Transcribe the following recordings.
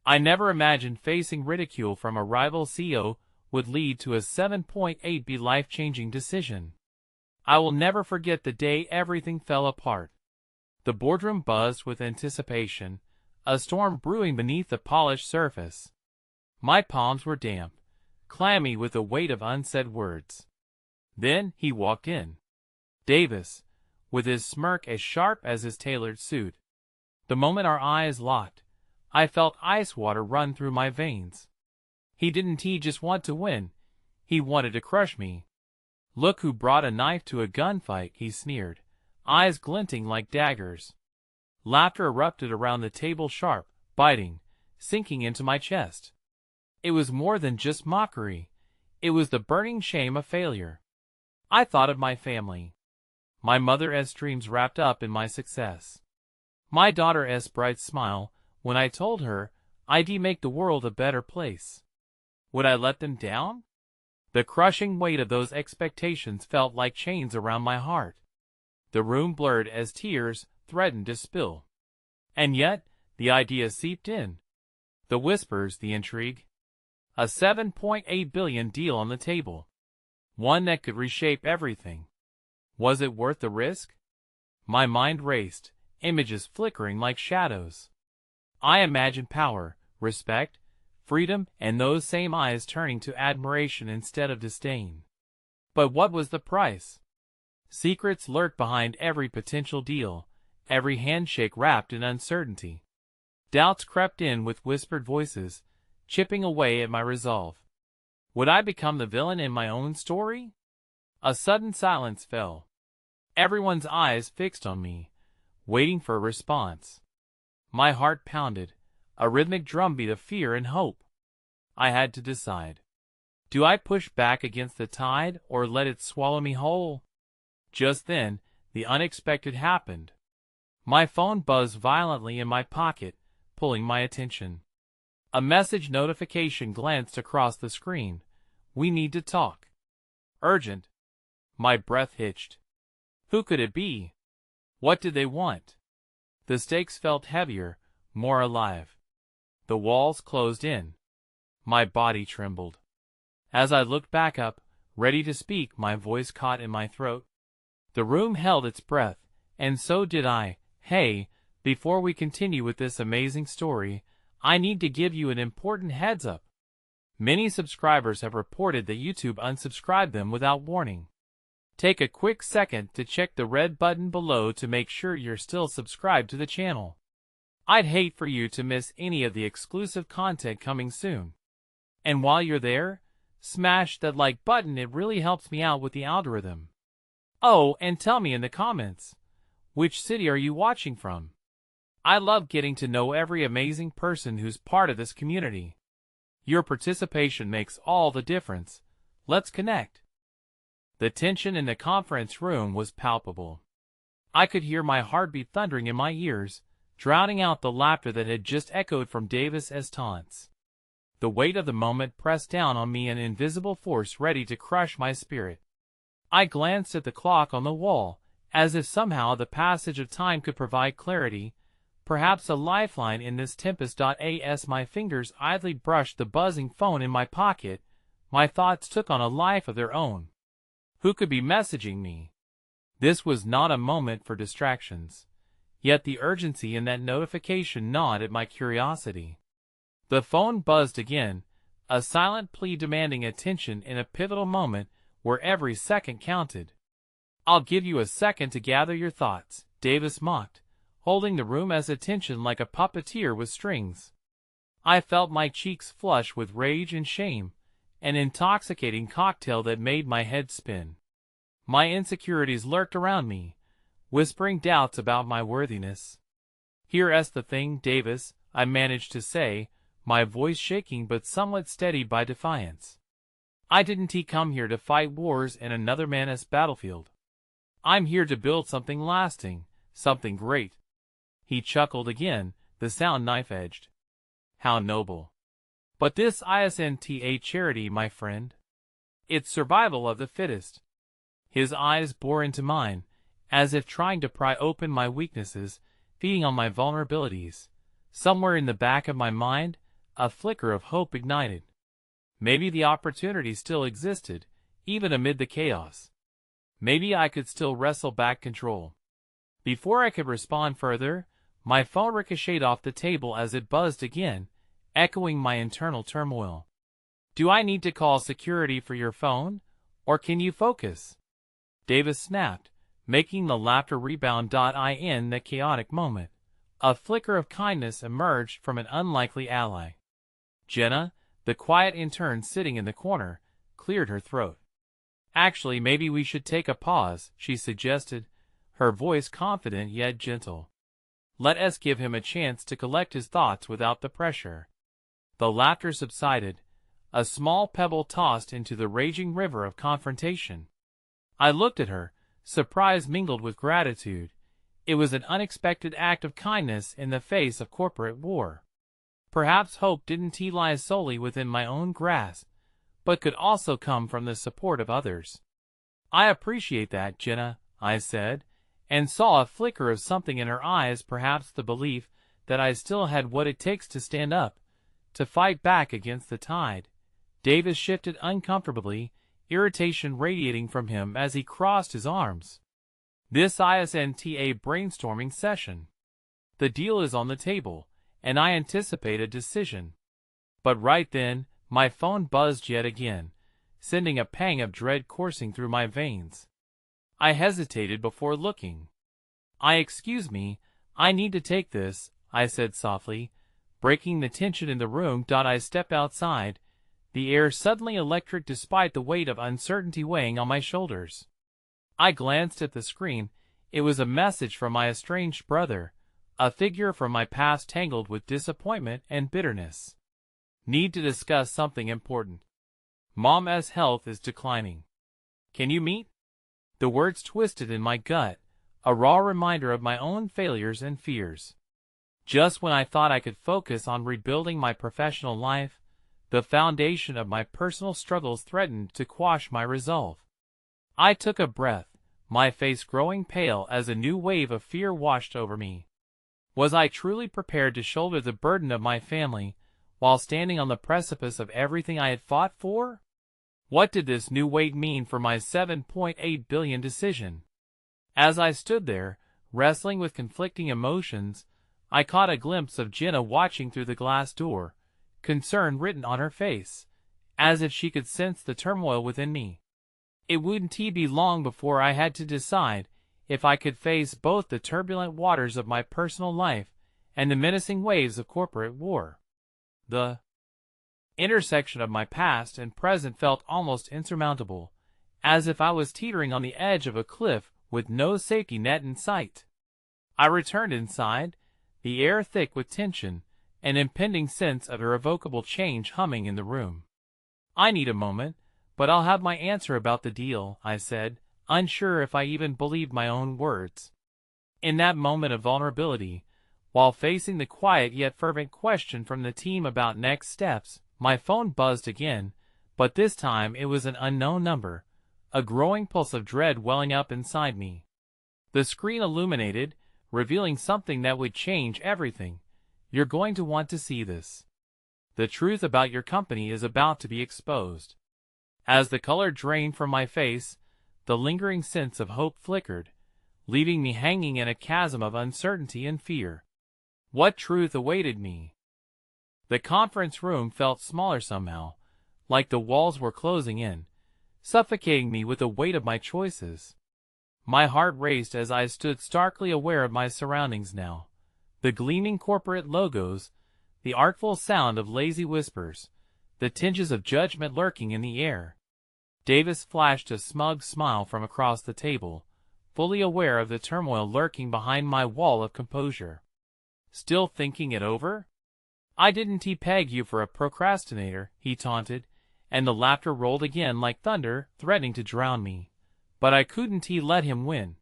I never imagined facing ridicule from a rival CEO would lead to a 7.8B life-changing decision. I will never forget the day everything fell apart. The boardroom buzzed with anticipation, a storm brewing beneath the polished surface. My palms were damp, clammy with the weight of unsaid words. Then he walked in. Davis, with his smirk as sharp as his tailored suit. The moment our eyes locked, I felt ice water run through my veins. He didn't just want to win, he wanted to crush me. Look who brought a knife to a gunfight, he sneered, eyes glinting like daggers. Laughter erupted around the table, sharp, biting, sinking into my chest. It was more than just mockery. It was the burning shame of failure. I thought of my family. My mother's dreams wrapped up in my success. My daughter's bright smile when I told her I'd make the world a better place. Would I let them down? The crushing weight of those expectations felt like chains around my heart. The room blurred as tears threatened to spill. And yet, the idea seeped in. The whispers, the intrigue. A $7.8 billion deal on the table. One that could reshape everything. Was it worth the risk? My mind raced, images flickering like shadows. I imagined power, respect, freedom, and those same eyes turning to admiration instead of disdain. But what was the price? Secrets lurked behind every potential deal, every handshake wrapped in uncertainty. Doubts crept in with whispered voices, chipping away at my resolve. Would I become the villain in my own story? A sudden silence fell. Everyone's eyes fixed on me, waiting for a response. My heart pounded, a rhythmic drumbeat of fear and hope. I had to decide. Do I push back against the tide or let it swallow me whole? Just then, the unexpected happened. My phone buzzed violently in my pocket, pulling my attention. A message notification glanced across the screen. We need to talk. Urgent. My breath hitched. Who could it be? What did they want? The stakes felt heavier, more alive. The walls closed in. My body trembled. As I looked back up, ready to speak, my voice caught in my throat. The room held its breath, and so did I. Hey, before we continue with this amazing story, I need to give you an important heads up. Many subscribers have reported that YouTube unsubscribed them without warning. Take a quick second to check the red button below to make sure you're still subscribed to the channel. I'd hate for you to miss any of the exclusive content coming soon. And while you're there, smash that like button, it really helps me out with the algorithm. Oh, and tell me in the comments, which city are you watching from? I love getting to know every amazing person who's part of this community. Your participation makes all the difference. Let's connect. The tension in the conference room was palpable. I could hear my heartbeat thundering in my ears, drowning out the laughter that had just echoed from Davis's taunts. The weight of the moment pressed down on me, an invisible force ready to crush my spirit. I glanced at the clock on the wall, as if somehow the passage of time could provide clarity, perhaps a lifeline in this tempest. As my fingers idly brushed the buzzing phone in my pocket, my thoughts took on a life of their own. Who could be messaging me? This was not a moment for distractions. Yet the urgency in that notification gnawed at my curiosity. The phone buzzed again, a silent plea demanding attention in a pivotal moment where every second counted. I'll give you a second to gather your thoughts, Davis mocked, holding the room's attention like a puppeteer with strings. I felt my cheeks flush with rage and shame, an intoxicating cocktail that made my head spin. My insecurities lurked around me, whispering doubts about my worthiness. Here's the thing, Davis, I managed to say, my voice shaking but somewhat steadied by defiance. I didn't come here to fight wars in another man's battlefield. I'm here to build something lasting, something great. He chuckled again, the sound knife-edged. How noble. But this isn't a charity, my friend. It's survival of the fittest. His eyes bore into mine, as if trying to pry open my weaknesses, feeding on my vulnerabilities. Somewhere in the back of my mind, a flicker of hope ignited. Maybe the opportunity still existed, even amid the chaos. Maybe I could still wrestle back control. Before I could respond further, my phone ricocheted off the table as it buzzed again, echoing my internal turmoil. "Do I need to call security for your phone, or can you focus?" Davis snapped, making the laughter rebound. In that chaotic moment, a flicker of kindness emerged from an unlikely ally. Jenna, the quiet intern sitting in the corner, cleared her throat. "Actually, maybe we should take a pause," she suggested, her voice confident yet gentle. "Let us give him a chance to collect his thoughts without the pressure." The laughter subsided, a small pebble tossed into the raging river of confrontation. I looked at her, surprise mingled with gratitude. It was an unexpected act of kindness in the face of corporate war. Perhaps hope didn't lie solely within my own grasp, but could also come from the support of others. "I appreciate that, Jenna," I said, and saw a flicker of something in her eyes, perhaps the belief that I still had what it takes to stand up, to fight back against the tide. Davis shifted uncomfortably, irritation radiating from him as he crossed his arms. "This isn't a brainstorming session. The deal is on the table, and I anticipate a decision." But right then, my phone buzzed yet again, sending a pang of dread coursing through my veins. I hesitated before looking. Excuse me, I need to take this," I said softly, breaking the tension in the room. I stepped outside, the air suddenly electric despite the weight of uncertainty weighing on my shoulders. I glanced at the screen. It was a message from my estranged brother, a figure from my past tangled with disappointment and bitterness. "Need to discuss something important. Mom's health is declining. Can you meet?" The words twisted in my gut, a raw reminder of my own failures and fears. Just when I thought I could focus on rebuilding my professional life, the foundation of my personal struggles threatened to quash my resolve. I took a breath, my face growing pale as a new wave of fear washed over me. Was I truly prepared to shoulder the burden of my family, while standing on the precipice of everything I had fought for? What did this new weight mean for my $7.8 billion decision? As I stood there, wrestling with conflicting emotions, I caught a glimpse of Jenna watching through the glass door, concern written on her face, as if she could sense the turmoil within me. It wouldn't be long before I had to decide if I could face both the turbulent waters of my personal life and the menacing waves of corporate war. The intersection of my past and present felt almost insurmountable, as if I was teetering on the edge of a cliff with no safety net in sight. I returned inside, the air thick with tension, an impending sense of irrevocable change humming in the room. "I need a moment, but I'll have my answer about the deal," I said, unsure if I even believed my own words. In that moment of vulnerability, while facing the quiet yet fervent question from the team about next steps, my phone buzzed again, but this time it was an unknown number, a growing pulse of dread welling up inside me. The screen illuminated, revealing something that would change everything. "You're going to want to see this. The truth about your company is about to be exposed." As the color drained from my face, the lingering sense of hope flickered, leaving me hanging in a chasm of uncertainty and fear. What truth awaited me? The conference room felt smaller somehow, like the walls were closing in, suffocating me with the weight of my choices. My heart raced as I stood starkly aware of my surroundings now. The gleaming corporate logos, the artful sound of lazy whispers, the tinges of judgment lurking in the air. Davis flashed a smug smile from across the table, fully aware of the turmoil lurking behind my wall of composure. "Still thinking it over? I didn't peg you for a procrastinator," he taunted, and the laughter rolled again like thunder, threatening to drown me. But I couldn't let him win.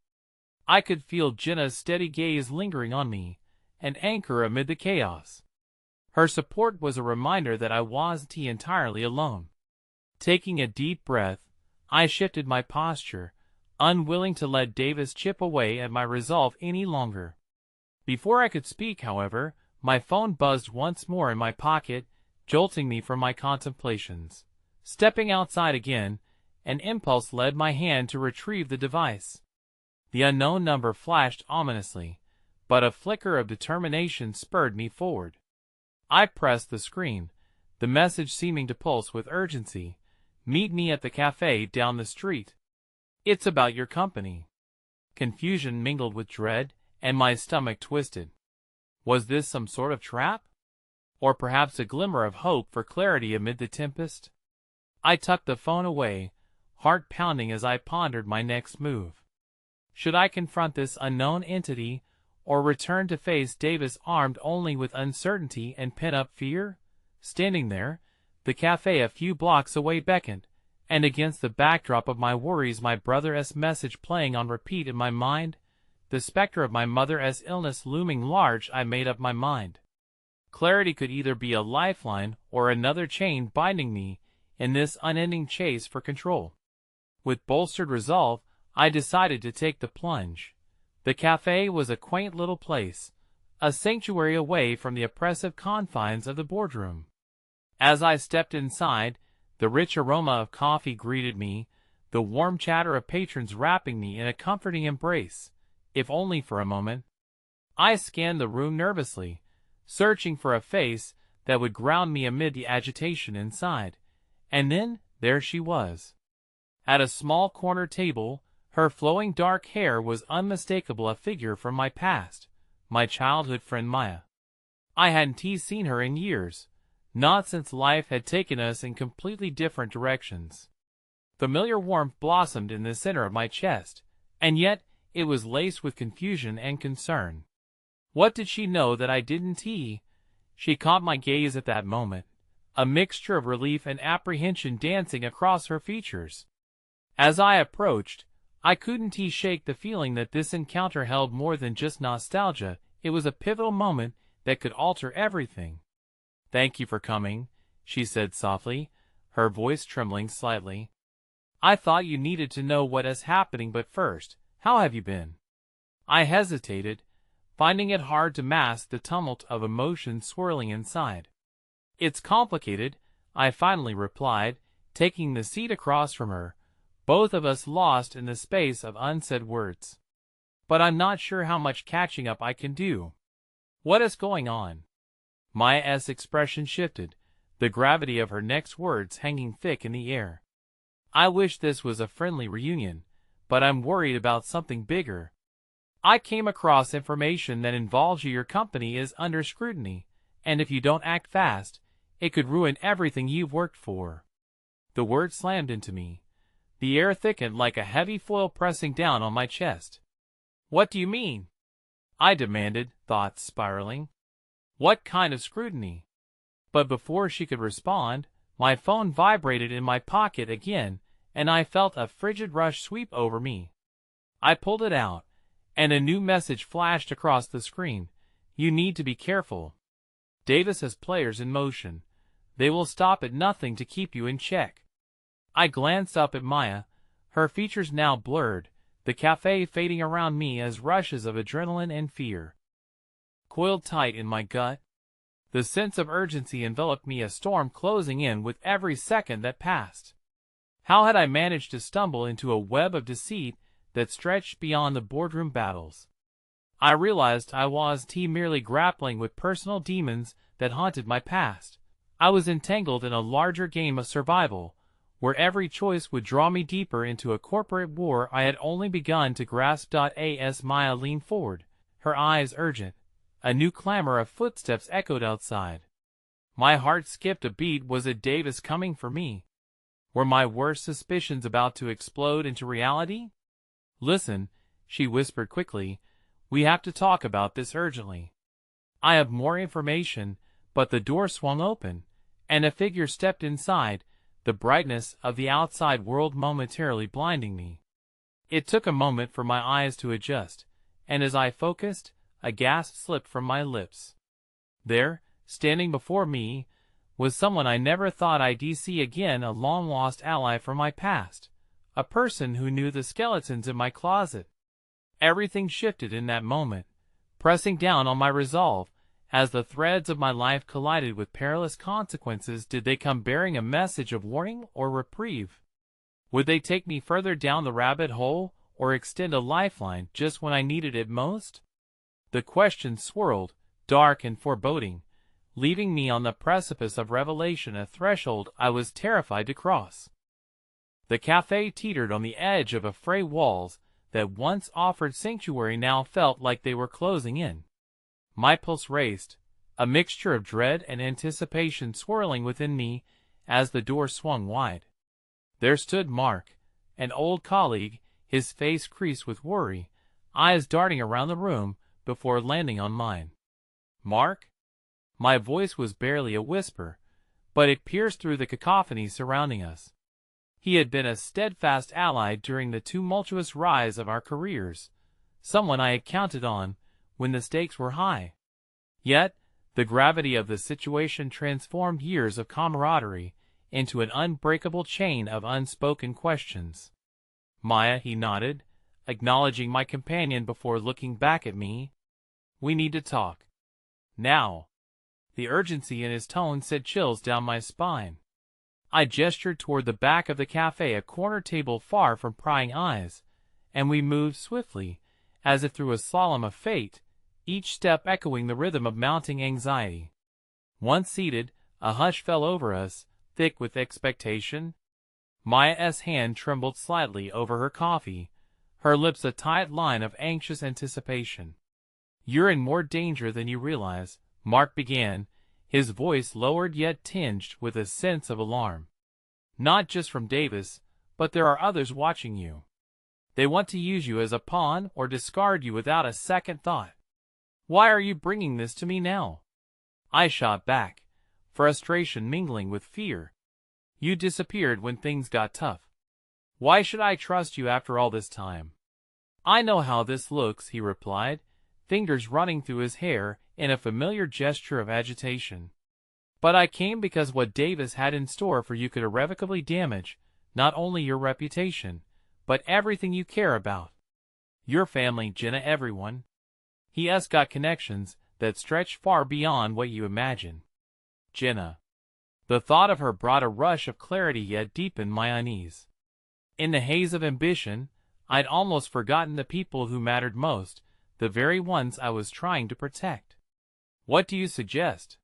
I could feel Jenna's steady gaze lingering on me, an anchor amid the chaos. Her support was a reminder that I wasn't entirely alone. Taking a deep breath, I shifted my posture, unwilling to let Davis chip away at my resolve any longer. Before I could speak, however, my phone buzzed once more in my pocket, jolting me from my contemplations. Stepping outside again, an impulse led my hand to retrieve the device. The unknown number flashed ominously, but a flicker of determination spurred me forward. I pressed the screen, the message seeming to pulse with urgency. Meet me at the cafe down the street. It's about your company. Confusion mingled with dread, and my stomach twisted. Was this some sort of trap? Or perhaps a glimmer of hope for clarity amid the tempest? I tucked the phone away, heart pounding as I pondered my next move. Should I confront this unknown entity, or return to face Davis armed only with uncertainty and pent-up fear? Standing there, the cafe a few blocks away beckoned, and against the backdrop of my worries, my brother's message playing on repeat in my mind, the specter of my mother's illness looming large, I made up my mind. Clarity could either be a lifeline or another chain binding me in this unending chase for control. With bolstered resolve, I decided to take the plunge. The cafe was a quaint little place, a sanctuary away from the oppressive confines of the boardroom. As I stepped inside, the rich aroma of coffee greeted me, the warm chatter of patrons wrapping me in a comforting embrace, if only for a moment. I scanned the room nervously, searching for a face that would ground me amid the agitation inside, and then there she was. At a small corner table, her flowing dark hair was unmistakable, a figure from my past, my childhood friend Maya. I hadn't seen her in years, not since life had taken us in completely different directions. Familiar warmth blossomed in the center of my chest, and yet it was laced with confusion and concern. What did she know that I didn't? She caught my gaze at that moment, a mixture of relief and apprehension dancing across her features. As I approached, I couldn't shake the feeling that this encounter held more than just nostalgia. It was a pivotal moment that could alter everything. "Thank you for coming," she said softly, her voice trembling slightly. "I thought you needed to know what is happening, but first, how have you been?" I hesitated, finding it hard to mask the tumult of emotions swirling inside. "It's complicated," I finally replied, taking the seat across from her, both of us lost in the space of unsaid words. "But I'm not sure how much catching up I can do." "What is going on?" Maya's expression shifted, the gravity of her next words hanging thick in the air. "I wish this was a friendly reunion, but I'm worried about something bigger. I came across information that involves you. Your company is under scrutiny, and if you don't act fast, it could ruin everything you've worked for." The words slammed into me. The air thickened like a heavy foil pressing down on my chest. "What do you mean?" I demanded, thoughts spiraling. "What kind of scrutiny?" But before she could respond, my phone vibrated in my pocket again, and I felt a frigid rush sweep over me. I pulled it out, and a new message flashed across the screen. "You need to be careful. Davis has players in motion. They will stop at nothing to keep you in check." I glanced up at Maya, her features now blurred, the cafe fading around me as rushes of adrenaline and fear coiled tight in my gut. The sense of urgency enveloped me, a storm closing in with every second that passed. How had I managed to stumble into a web of deceit that stretched beyond the boardroom battles? I realized I was merely grappling with personal demons that haunted my past. I was entangled in a larger game of survival, where every choice would draw me deeper into a corporate war I had only begun to grasp. As Maya leaned forward, her eyes urgent, a new clamor of footsteps echoed outside. My heart skipped a beat. Was it Davis coming for me? Were my worst suspicions about to explode into reality? "Listen," she whispered quickly, "we have to talk about this urgently." I have more information, but the door swung open, and a figure stepped inside, the brightness of the outside world momentarily blinding me. It took a moment for my eyes to adjust, and as I focused, a gasp slipped from my lips. There, standing before me, was someone I never thought I'd see again, a long-lost ally from my past, a person who knew the skeletons in my closet. Everything shifted in that moment, pressing down on my resolve, As the threads of my life collided with perilous consequences, did they come bearing a message of warning or reprieve? Would they take me further down the rabbit hole, or extend a lifeline just when I needed it most? The questions swirled, dark and foreboding, leaving me on the precipice of revelation, a threshold I was terrified to cross. The cafe teetered on the edge of a fray. Walls that once offered sanctuary now felt like they were closing in. My pulse raced, a mixture of dread and anticipation swirling within me as the door swung wide. There stood Mark, an old colleague, his face creased with worry, eyes darting around the room before landing on mine. "Mark?" My voice was barely a whisper, but it pierced through the cacophony surrounding us. He had been a steadfast ally during the tumultuous rise of our careers, someone I had counted on when the stakes were high. Yet, the gravity of the situation transformed years of camaraderie into an unbreakable chain of unspoken questions. "Maya," he nodded, acknowledging my companion before looking back at me. "We need to talk. Now." The urgency in his tone sent chills down my spine. I gestured toward the back of the cafe, a corner table far from prying eyes, and we moved swiftly, as if through a slalom of fate, each step echoing the rhythm of mounting anxiety. Once seated, a hush fell over us, thick with expectation. Maya's hand trembled slightly over her coffee, her lips a tight line of anxious anticipation. "You're in more danger than you realize," Mark began, his voice lowered yet tinged with a sense of alarm. "Not just from Davis, but there are others watching you. They want to use you as a pawn or discard you without a second thought. Why are you bringing this to me now?" I shot back, frustration mingling with fear. "You disappeared when things got tough. Why should I trust you after all this time?" "I know how this looks," he replied, fingers running through his hair in a familiar gesture of agitation. "But I came because what Davis had in store for you could irrevocably damage not only your reputation, but everything you care about. Your family, Jenna, everyone. He has got connections that stretch far beyond what you imagine." Jenna. The thought of her brought a rush of clarity yet deepened my unease. In the haze of ambition, I'd almost forgotten the people who mattered most, the very ones I was trying to protect. "What do you suggest?"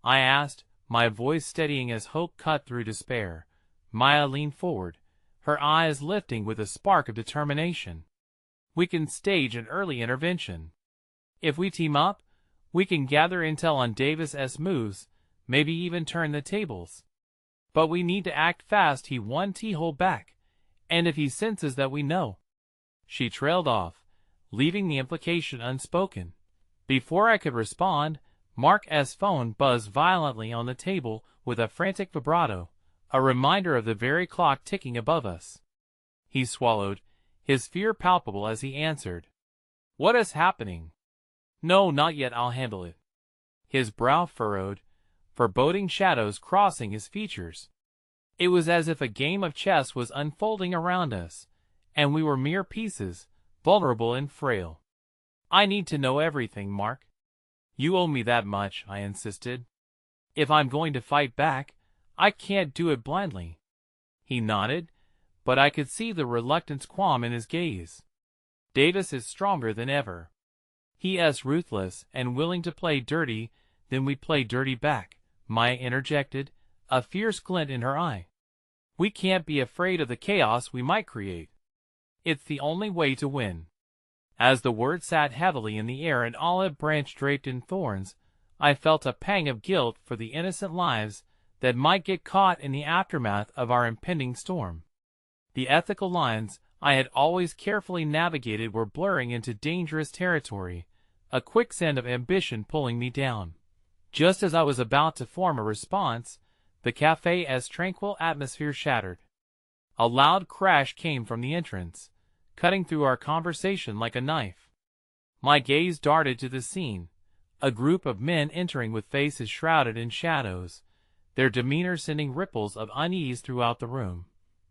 I asked, my voice steadying as hope cut through despair. Maya leaned forward, her eyes lifting with a spark of determination. "We can stage an early intervention. If we team up, we can gather intel on Davis's moves, maybe even turn the tables. But we need to act fast. He won't hold back, and if he senses that we know." She trailed off, leaving the implication unspoken. Before I could respond, Mark's phone buzzed violently on the table with a frantic vibrato, a reminder of the very clock ticking above us. He swallowed, his fear palpable as he answered. "What is happening?" "No, not yet. I'll handle it." His brow furrowed, foreboding shadows crossing his features. It was as if a game of chess was unfolding around us, and we were mere pieces, vulnerable and frail. "I need to know everything, Mark." "You owe me that much," I insisted. "If I'm going to fight back, I can't do it blindly." He nodded, but I could see the reluctance qualm in his gaze. "Davis is stronger than ever. He is ruthless and willing to play dirty, then we play dirty back," Maya interjected, a fierce glint in her eye. "We can't be afraid of the chaos we might create. It's the only way to win." As the words sat heavily in the air, an olive branch draped in thorns, I felt a pang of guilt for the innocent lives that might get caught in the aftermath of our impending storm. The ethical lines I had always carefully navigated were blurring into dangerous territory, a quicksand of ambition pulling me down. Just as I was about to form a response, the cafe's tranquil atmosphere shattered. A loud crash came from the entrance, cutting through our conversation like a knife. My gaze darted to the scene, a group of men entering with faces shrouded in shadows, their demeanor sending ripples of unease throughout the room.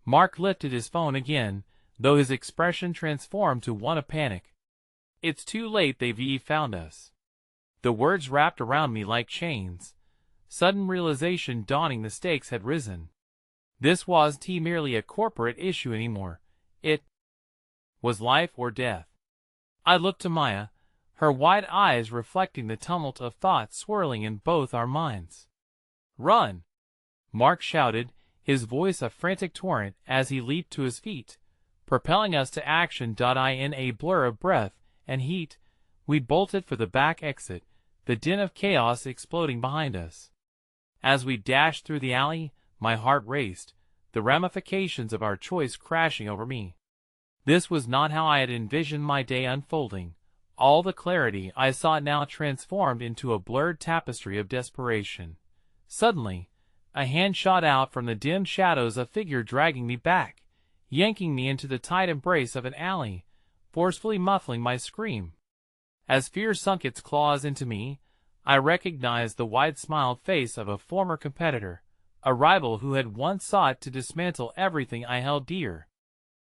Mark lifted his phone again, though his expression transformed to one of panic. "It's too late. They've found us." The words wrapped around me like chains. Sudden realization dawning, the stakes had risen. This wasn't merely a corporate issue anymore. It was life or death. I looked to Maya, her wide eyes reflecting the tumult of thoughts swirling in both our minds. "Run!" Mark shouted, his voice a frantic torrent as he leaped to his feet, propelling us to action. In a blur of breath and heat, we bolted for the back exit, the din of chaos exploding behind us. As we dashed through the alley, my heart raced, the ramifications of our choice crashing over me. This was not how I had envisioned my day unfolding. All the clarity I saw now transformed into a blurred tapestry of desperation. Suddenly, a hand shot out from the dim shadows, a figure dragging me back, yanking me into the tight embrace of an alley, forcefully muffling my scream. As fear sunk its claws into me, I recognized the wide-smiled face of a former competitor, a rival who had once sought to dismantle everything I held dear.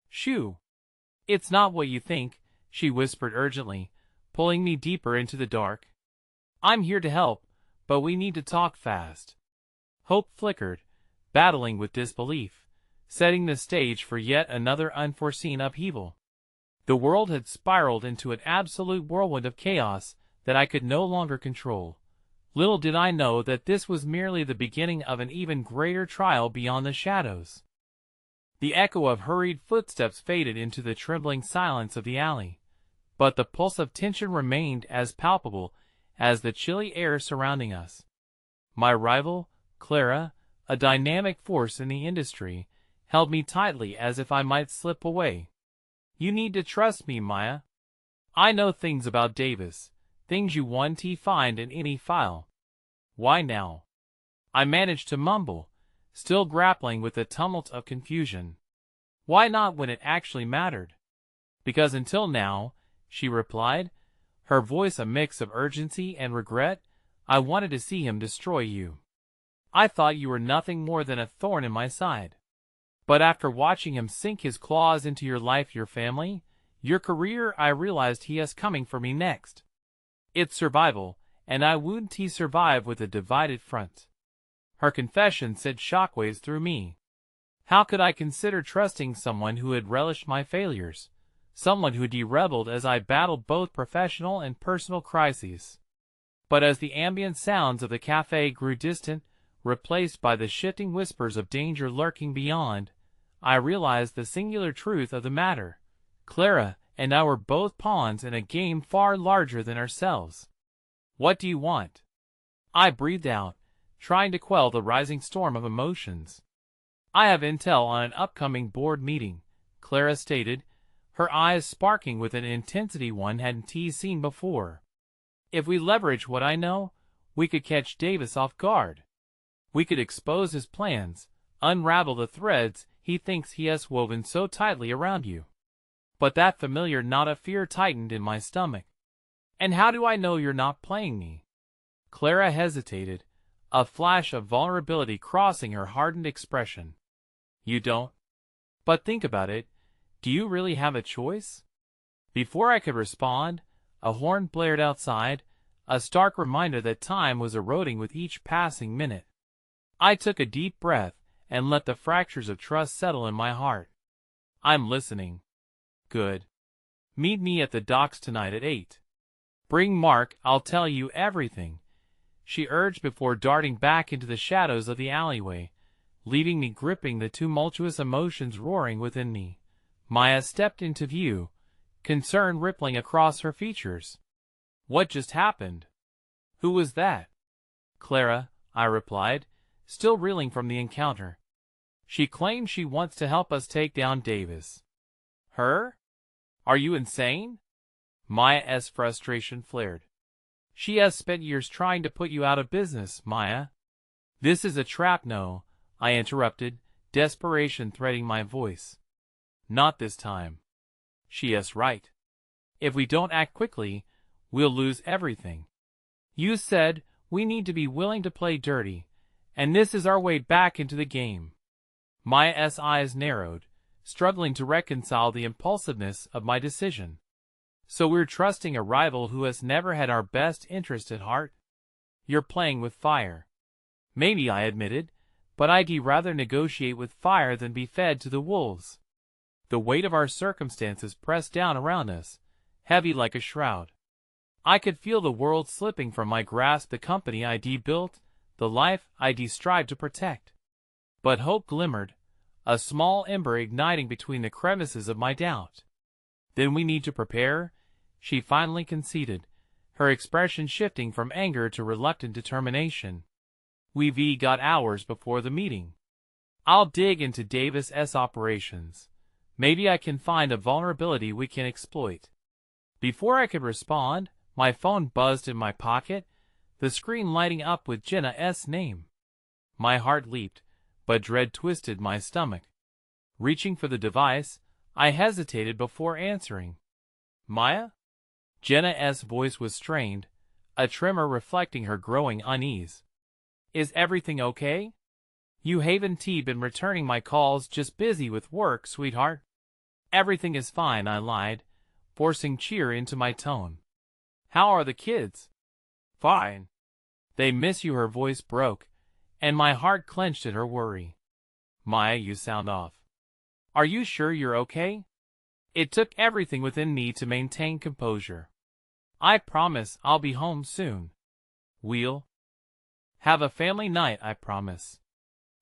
"Shoo! It's not what you think," she whispered urgently, pulling me deeper into the dark. "I'm here to help, but we need to talk fast." Hope flickered, battling with disbelief, setting the stage for yet another unforeseen upheaval. The world had spiraled into an absolute whirlwind of chaos that I could no longer control. Little did I know that this was merely the beginning of an even greater trial beyond the shadows. The echo of hurried footsteps faded into the trembling silence of the alley, but the pulse of tension remained as palpable as the chilly air surrounding us. My rival, Clara, a dynamic force in the industry, held me tightly as if I might slip away. "You need to trust me, Maya. I know things about Davis, things you won't find in any file." "Why now?" I managed to mumble, still grappling with the tumult of confusion. "Why not when it actually mattered?" "Because until now," she replied, her voice a mix of urgency and regret, "I wanted to see him destroy you. I thought you were nothing more than a thorn in my side. But after watching him sink his claws into your life, your family, your career, I realized he is coming for me next. It's survival, and I wouldn't survive with a divided front." Her confession sent shockwaves through me. How could I consider trusting someone who had relished my failures, someone who rebelled as I battled both professional and personal crises? But as the ambient sounds of the cafe grew distant, replaced by the shifting whispers of danger lurking beyond, I realized the singular truth of the matter. Clara and I were both pawns in a game far larger than ourselves. "What do you want?" I breathed out, trying to quell the rising storm of emotions. "I have intel on an upcoming board meeting," Clara stated, her eyes sparkling with an intensity one hadn't seen before. "If we leverage what I know, we could catch Davis off guard. We could expose his plans, unravel the threads he thinks he has woven so tightly around you." But that familiar knot of fear tightened in my stomach. "And how do I know you're not playing me?" Clara hesitated, a flash of vulnerability crossing her hardened expression. "You don't? But think about it. Do you really have a choice?" Before I could respond, a horn blared outside, a stark reminder that time was eroding with each passing minute. I took a deep breath and let the fractures of trust settle in my heart. "I'm listening." "Good. Meet me at the docks tonight at 8. Bring Mark, I'll tell you everything," she urged before darting back into the shadows of the alleyway, leaving me gripping the tumultuous emotions roaring within me. Maya stepped into view, concern rippling across her features. "What just happened? Who was that?" "Clara," I replied, still reeling from the encounter. "She claims she wants to help us take down Davis." "Her? Are you insane?" Maya's frustration flared. "She has spent years trying to put you out of business, Maya." "This is a trap." "No," I interrupted, desperation threading my voice. "Not this time. She is right. If we don't act quickly, we'll lose everything. You said we need to be willing to play dirty, and this is our way back into the game." Maya's eyes narrowed, struggling to reconcile the impulsiveness of my decision. So we're trusting a rival who has never had our best interest at heart? You're playing with fire. Maybe, I admitted, but I'd rather negotiate with fire than be fed to the wolves. The weight of our circumstances pressed down around us, heavy like a shroud. I could feel the world slipping from my grasp, the company I'd built, the life I'd strived to protect. But hope glimmered, a small ember igniting between the crevices of my doubt. Then we need to prepare, she finally conceded, her expression shifting from anger to reluctant determination. We've got hours before the meeting. I'll dig into Davis's operations. Maybe I can find a vulnerability we can exploit. Before I could respond, my phone buzzed in my pocket, the screen lighting up with Jenna's name. My heart leaped, but dread twisted my stomach. Reaching for the device, I hesitated before answering. Maya? Jenna's voice was strained, a tremor reflecting her growing unease. Is everything okay? You haven't been returning my calls, just busy with work, sweetheart. Everything is fine, I lied, forcing cheer into my tone. How are the kids? Fine. They miss you, her voice broke, and my heart clenched at her worry. Maya, you sound off. Are you sure you're okay? It took everything within me to maintain composure. I promise I'll be home soon. We'll have a family night, I promise.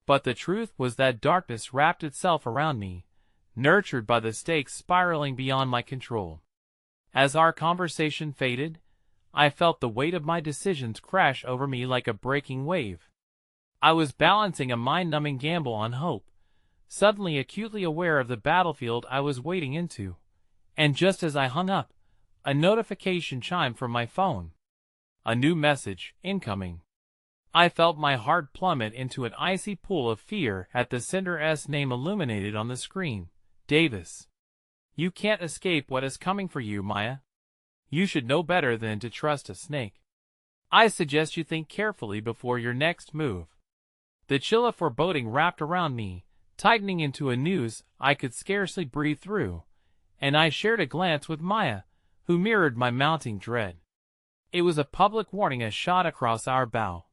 But the truth was that darkness wrapped itself around me, nurtured by the stakes spiraling beyond my control. As our conversation faded, I felt the weight of my decisions crash over me like a breaking wave. I was balancing a mind-numbing gamble on hope, suddenly acutely aware of the battlefield I was wading into. And just as I hung up, a notification chimed from my phone. A new message, incoming. I felt my heart plummet into an icy pool of fear at the sender's name illuminated on the screen. Davis. You can't escape what is coming for you, Maya. You should know better than to trust a snake. I suggest you think carefully before your next move. The chill of foreboding wrapped around me, tightening into a noose I could scarcely breathe through, and I shared a glance with Maya, who mirrored my mounting dread. It was a public warning, a shot across our bow.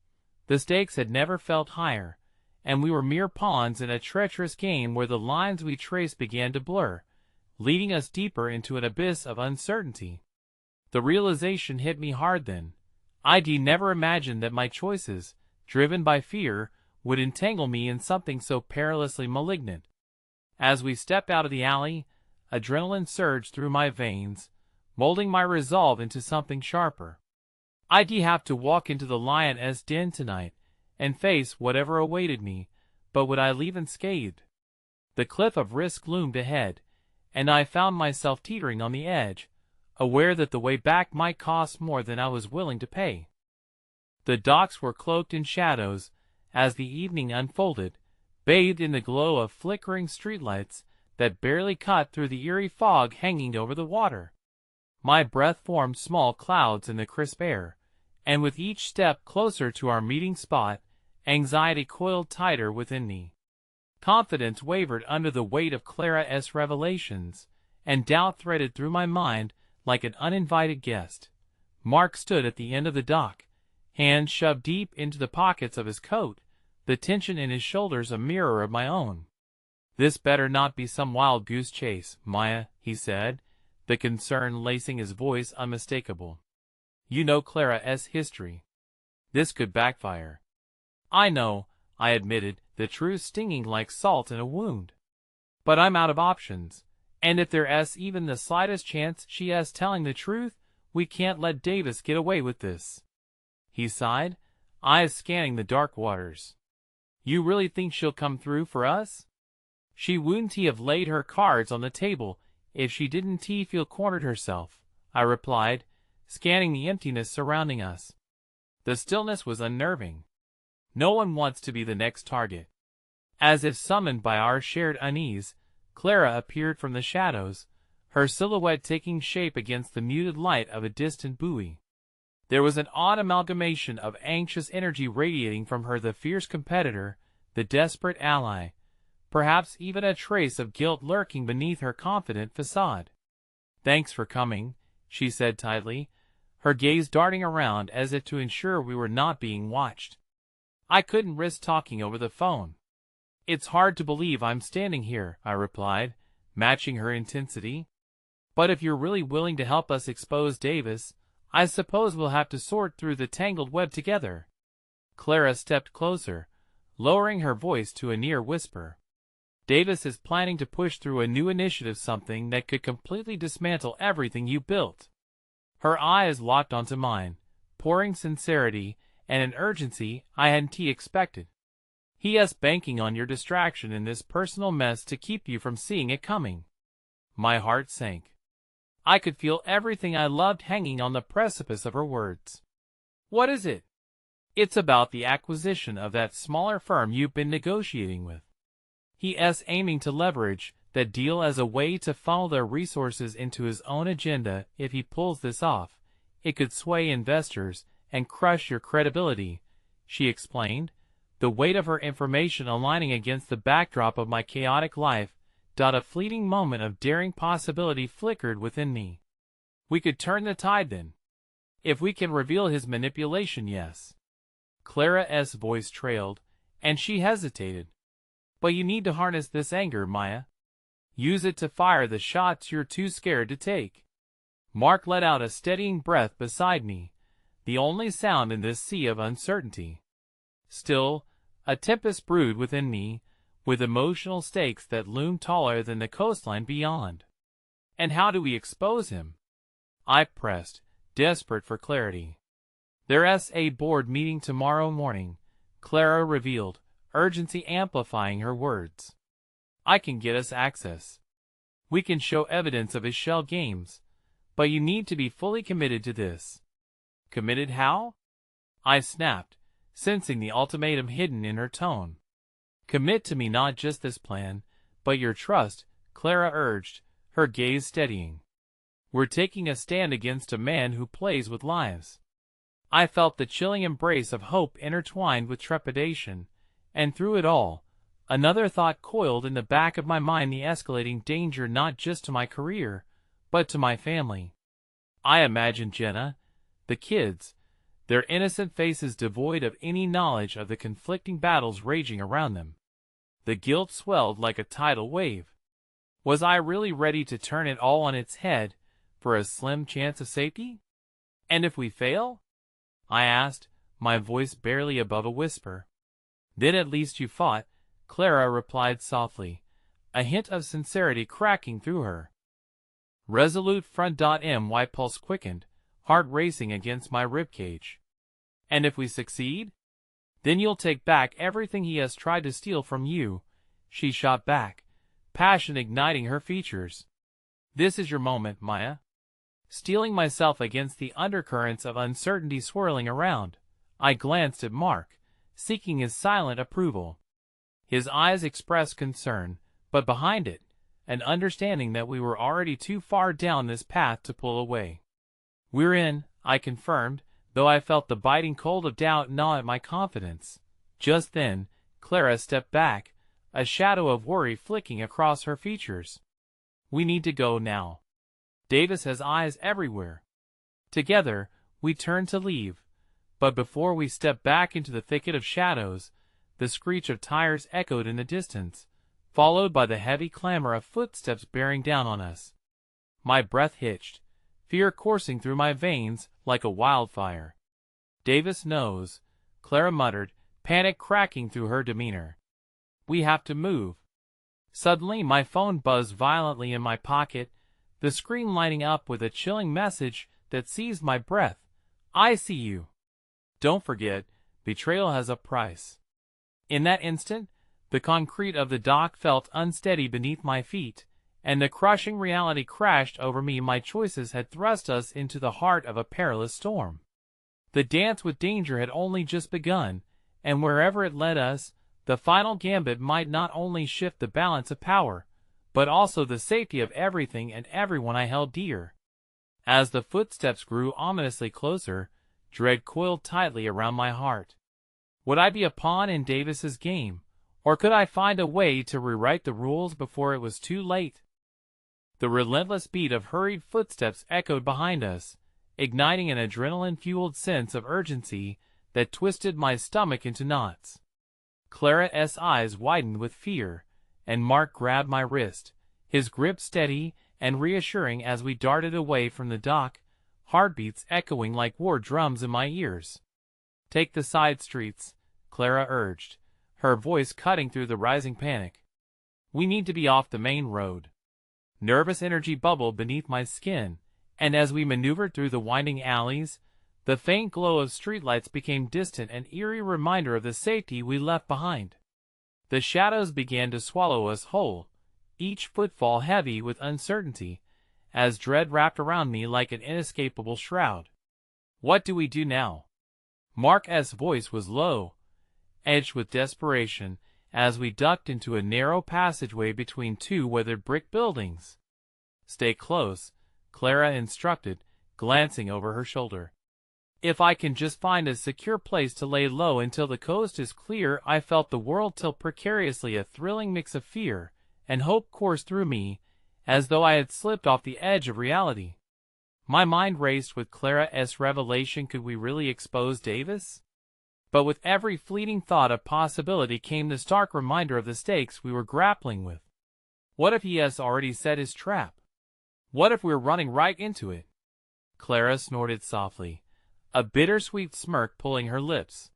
The stakes had never felt higher, and we were mere pawns in a treacherous game where the lines we traced began to blur, leading us deeper into an abyss of uncertainty. The realization hit me hard then. I'd never imagined that my choices, driven by fear, would entangle me in something so perilously malignant. As we stepped out of the alley, adrenaline surged through my veins, molding my resolve into something sharper. I'd have to walk into the lion's den tonight and face whatever awaited me, but would I leave unscathed? The cliff of risk loomed ahead, and I found myself teetering on the edge, aware that the way back might cost more than I was willing to pay. The docks were cloaked in shadows as the evening unfolded, bathed in the glow of flickering streetlights that barely cut through the eerie fog hanging over the water. My breath formed small clouds in the crisp air, and with each step closer to our meeting spot, anxiety coiled tighter within me. Confidence wavered under the weight of Clara's revelations, and doubt threaded through my mind like an uninvited guest. Mark stood at the end of the dock, hands shoved deep into the pockets of his coat, the tension in his shoulders a mirror of my own. This better not be some wild goose chase, Maya, he said, the concern lacing his voice unmistakable. You know Clara's history. This could backfire. I know, I admitted, the truth stinging like salt in a wound. But I'm out of options, and if there's even the slightest chance she is telling the truth, we can't let Davis get away with this. He sighed, eyes scanning the dark waters. You really think she'll come through for us? She wouldn't have laid her cards on the table if she didn't feel cornered herself, I replied, scanning the emptiness surrounding us. The stillness was unnerving. No one wants to be the next target. As if summoned by our shared unease, Clara appeared from the shadows, her silhouette taking shape against the muted light of a distant buoy. There was an odd amalgamation of anxious energy radiating from her, the fierce competitor, the desperate ally, perhaps even a trace of guilt lurking beneath her confident facade. Thanks for coming, she said tightly, her gaze darting around as if to ensure we were not being watched. I couldn't risk talking over the phone. It's hard to believe I'm standing here, I replied, matching her intensity. But if you're really willing to help us expose Davis, I suppose we'll have to sort through the tangled web together. Clara stepped closer, lowering her voice to a near whisper. Davis is planning to push through a new initiative, something that could completely dismantle everything you built. Her eyes locked onto mine, pouring sincerity and an urgency I hadn't expected. He is banking on your distraction in this personal mess to keep you from seeing it coming. My heart sank. I could feel everything I loved hanging on the precipice of her words. What is it? It's about the acquisition of that smaller firm you've been negotiating with. He is aiming to leverage that deal as a way to funnel their resources into his own agenda. If he pulls this off, it could sway investors and crush your credibility, she explained, the weight of her information aligning against the backdrop of my chaotic life. A fleeting moment of daring possibility flickered within me. We could turn the tide then. If we can reveal his manipulation, yes. Clara's voice trailed, and she hesitated. But you need to harness this anger, Maya. Use it to fire the shots you're too scared to take. Mark let out a steadying breath beside me, the only sound in this sea of uncertainty. Still, a tempest brewed within me, with emotional stakes that loomed taller than the coastline beyond. And how do we expose him? I pressed, desperate for clarity. There's a board meeting tomorrow morning, Clara revealed, urgency amplifying her words. I can get us access. We can show evidence of his shell games, but you need to be fully committed to this. Committed how? I snapped, sensing the ultimatum hidden in her tone. Commit to me not just this plan, but your trust, Clara urged, her gaze steadying. We're taking a stand against a man who plays with lives. I felt the chilling embrace of hope intertwined with trepidation, and through it all, another thought coiled in the back of my mind, the escalating danger not just to my career, but to my family. I imagined Jenna, the kids, their innocent faces devoid of any knowledge of the conflicting battles raging around them. The guilt swelled like a tidal wave. Was I really ready to turn it all on its head for a slim chance of safety? And if we fail? I asked, my voice barely above a whisper. Then at least you fought, Clara replied softly, a hint of sincerity cracking through her. Resolute front. My pulse quickened, heart racing against my ribcage. And if we succeed? Then you'll take back everything he has tried to steal from you, she shot back, passion igniting her features. This is your moment, Maya. Steeling myself against the undercurrents of uncertainty swirling around, I glanced at Mark, seeking his silent approval. His eyes expressed concern, but behind it, an understanding that we were already too far down this path to pull away. We're in, I confirmed, though I felt the biting cold of doubt gnaw at my confidence. Just then, Clara stepped back, a shadow of worry flicking across her features. We need to go now. Davis has eyes everywhere. Together, we turned to leave, but before we stepped back into the thicket of shadows, the screech of tires echoed in the distance, followed by the heavy clamor of footsteps bearing down on us. My breath hitched, fear coursing through my veins like a wildfire. Davis knows, Clara muttered, panic cracking through her demeanor. We have to move. Suddenly my phone buzzed violently in my pocket, the screen lighting up with a chilling message that seized my breath. I see you. Don't forget, betrayal has a price. In that instant, the concrete of the dock felt unsteady beneath my feet, and the crushing reality crashed over me. My choices had thrust us into the heart of a perilous storm. The dance with danger had only just begun, and wherever it led us, the final gambit might not only shift the balance of power, but also the safety of everything and everyone I held dear. As the footsteps grew ominously closer, dread coiled tightly around my heart. Would I be a pawn in Davis's game, or could I find a way to rewrite the rules before it was too late? The relentless beat of hurried footsteps echoed behind us, igniting an adrenaline-fueled sense of urgency that twisted my stomach into knots. Clara's eyes widened with fear, and Mark grabbed my wrist, his grip steady and reassuring as we darted away from the dock, heartbeats echoing like war drums in my ears. "Take the side streets," Clara urged, her voice cutting through the rising panic. "We need to be off the main road." Nervous energy bubbled beneath my skin, and as we maneuvered through the winding alleys, the faint glow of streetlights became distant, an eerie reminder of the safety we left behind. The shadows began to swallow us whole, each footfall heavy with uncertainty, as dread wrapped around me like an inescapable shroud. "What do we do now?" Mark's voice was low, edged with desperation, as we ducked into a narrow passageway between two weathered brick buildings. "Stay close," Clara instructed, glancing over her shoulder. "If I can just find a secure place to lay low until the coast is clear." I felt the world tilt precariously, a thrilling mix of fear and hope coursed through me, as though I had slipped off the edge of reality. My mind raced with Clara's revelation. Could we really expose Davis? But with every fleeting thought of possibility came the stark reminder of the stakes we were grappling with. What if he has already set his trap? What if we're running right into it? Clara snorted softly, a bittersweet smirk pulling her lips.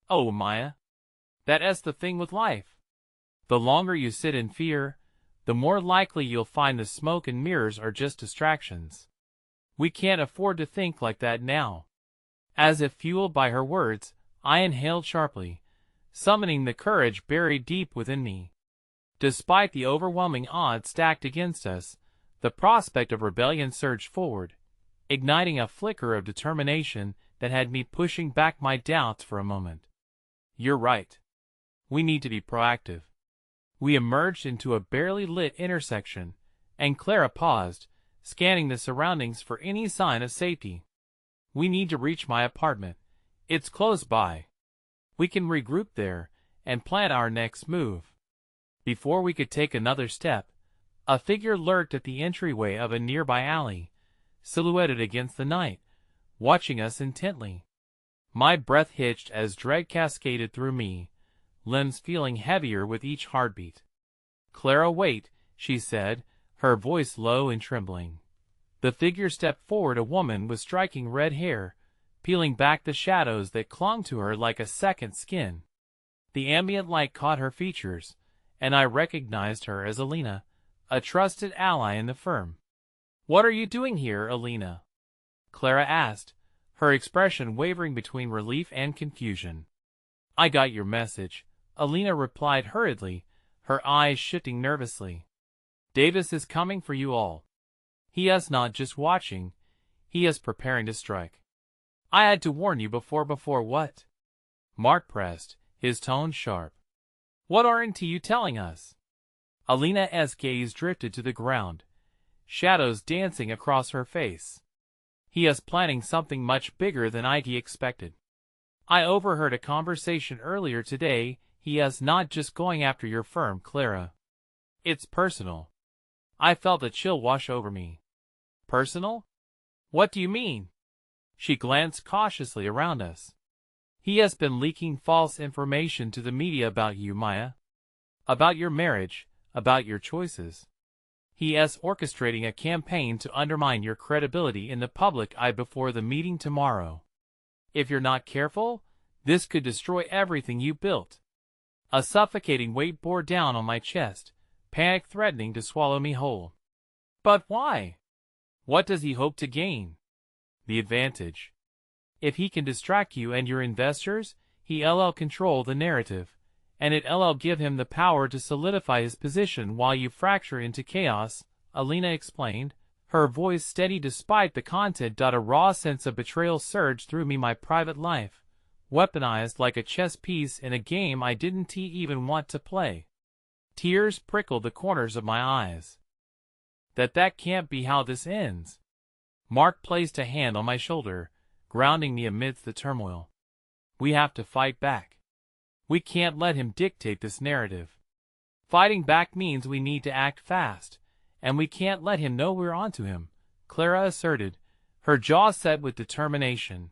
"Oh, Maya, that's the thing with life. The longer you sit in fear, the more likely you'll find the smoke and mirrors are just distractions. We can't afford to think like that now." As if fueled by her words, I inhaled sharply, summoning the courage buried deep within me. Despite the overwhelming odds stacked against us, the prospect of rebellion surged forward, igniting a flicker of determination that had me pushing back my doubts for a moment. "You're right. We need to be proactive." We emerged into a barely lit intersection, and Clara paused, scanning the surroundings for any sign of safety. "We need to reach my apartment. It's close by. We can regroup there and plan our next move." Before we could take another step, a figure lurked at the entryway of a nearby alley, silhouetted against the night, watching us intently. My breath hitched as dread cascaded through me, limbs feeling heavier with each heartbeat. "Clara, wait," she said, her voice low and trembling. The figure stepped forward, a woman with striking red hair, peeling back the shadows that clung to her like a second skin. The ambient light caught her features, and I recognized her as Alina, a trusted ally in the firm. "What are you doing here, Alina?" Clara asked, her expression wavering between relief and confusion. "I got your message," Alina replied hurriedly, her eyes shifting nervously. "Davis is coming for you all. He is not just watching, he is preparing to strike. I had to warn you before what?" Mark pressed, his tone sharp. "What aren't you telling us?" Alina's gaze drifted to the ground, shadows dancing across her face. "He is planning something much bigger than I expected. I overheard a conversation earlier today. He is not just going after your firm, Clara. It's personal." I felt a chill wash over me. "Personal? What do you mean?" She glanced cautiously around us. "He has been leaking false information to the media about you, Maya. About your marriage, about your choices. He is orchestrating a campaign to undermine your credibility in the public eye before the meeting tomorrow. If you're not careful, this could destroy everything you built." A suffocating weight bore down on my chest, panic threatening to swallow me whole. "But why? What does he hope to gain?" "The advantage. If he can distract you and your investors, he'll control the narrative, and it'll give him the power to solidify his position while you fracture into chaos," Alina explained, her voice steady despite the content. A raw sense of betrayal surged through me. My private life, weaponized like a chess piece in a game I didn't even want to play. Tears prickled the corners of my eyes. That can't be how this ends." Mark placed a hand on my shoulder, grounding me amidst the turmoil. "We have to fight back. We can't let him dictate this narrative. Fighting back means we need to act fast, and we can't let him know we're onto him," Clara asserted, her jaw set with determination.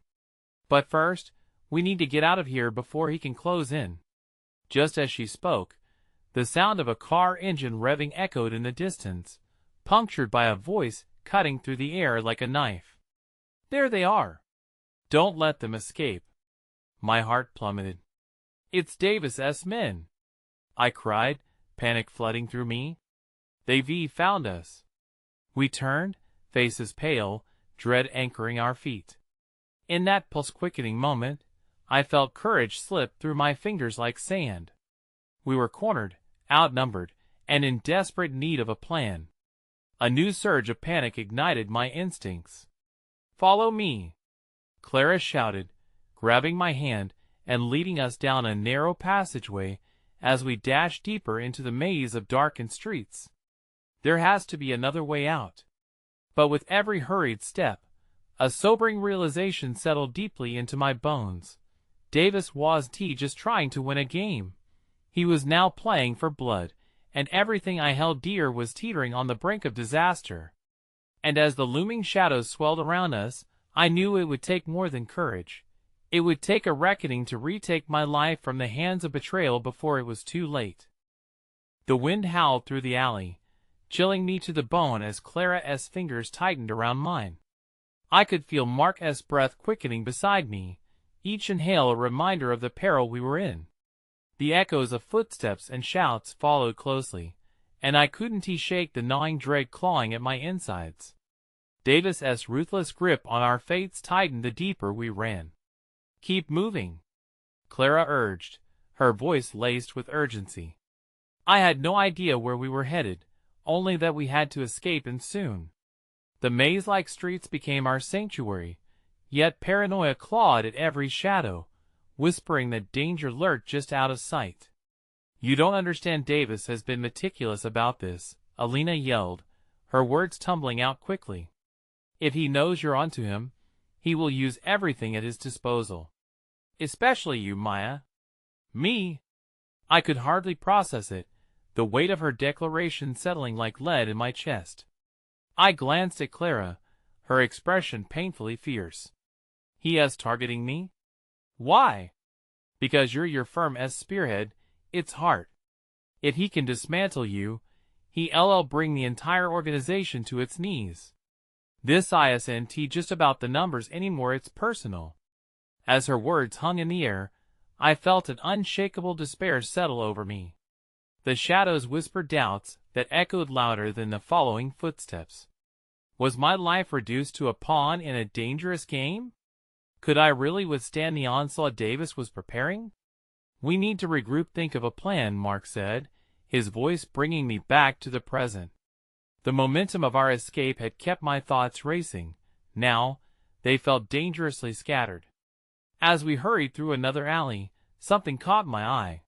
"But first, we need to get out of here before he can close in." Just as she spoke, the sound of a car engine revving echoed in the distance, punctured by a voice cutting through the air like a knife. "There they are! Don't let them escape." My heart plummeted. "It's Davis's men!" I cried, panic flooding through me. "They've found us." We turned, faces pale, dread anchoring our feet. In that pulse-quickening moment, I felt courage slip through my fingers like sand. We were cornered, outnumbered, and in desperate need of a plan. A new surge of panic ignited my instincts. "Follow me!" Clara shouted, grabbing my hand and leading us down a narrow passageway as we dashed deeper into the maze of darkened streets. There has to be another way out. But with every hurried step, a sobering realization settled deeply into my bones. Davis wasn't just trying to win a game. He was now playing for blood, and everything I held dear was teetering on the brink of disaster. And as the looming shadows swelled around us, I knew it would take more than courage. It would take a reckoning to retake my life from the hands of betrayal before it was too late. The wind howled through the alley, chilling me to the bone as Clara's fingers tightened around mine. I could feel Mark's breath quickening beside me, each inhale a reminder of the peril we were in. The echoes of footsteps and shouts followed closely, and I couldn't shake the gnawing dread clawing at my insides. Davis's ruthless grip on our fates tightened the deeper we ran. "Keep moving," Clara urged, her voice laced with urgency. I had no idea where we were headed, only that we had to escape and soon. The maze-like streets became our sanctuary, yet paranoia clawed at every shadow, whispering that danger lurked just out of sight. "You don't understand. Davis has been meticulous about this," Alina yelled, her words tumbling out quickly. "If he knows you're onto him, he will use everything at his disposal. Especially you, Maya." "Me?" I could hardly process it, the weight of her declaration settling like lead in my chest. I glanced at Clara, her expression painfully fierce. "He is targeting me?" "Why?" "Because you're your firm's spearhead, its heart. If he can dismantle you, he'll bring the entire organization to its knees. This isn't just about the numbers anymore, it's personal." As her words hung in the air, I felt an unshakable despair settle over me. The shadows whispered doubts that echoed louder than the following footsteps. Was my life reduced to a pawn in a dangerous game? Could I really withstand the onslaught Davis was preparing? "We need to regroup, think of a plan," Mark said, his voice bringing me back to the present. The momentum of our escape had kept my thoughts racing. Now, they felt dangerously scattered. As we hurried through another alley, something caught my eye.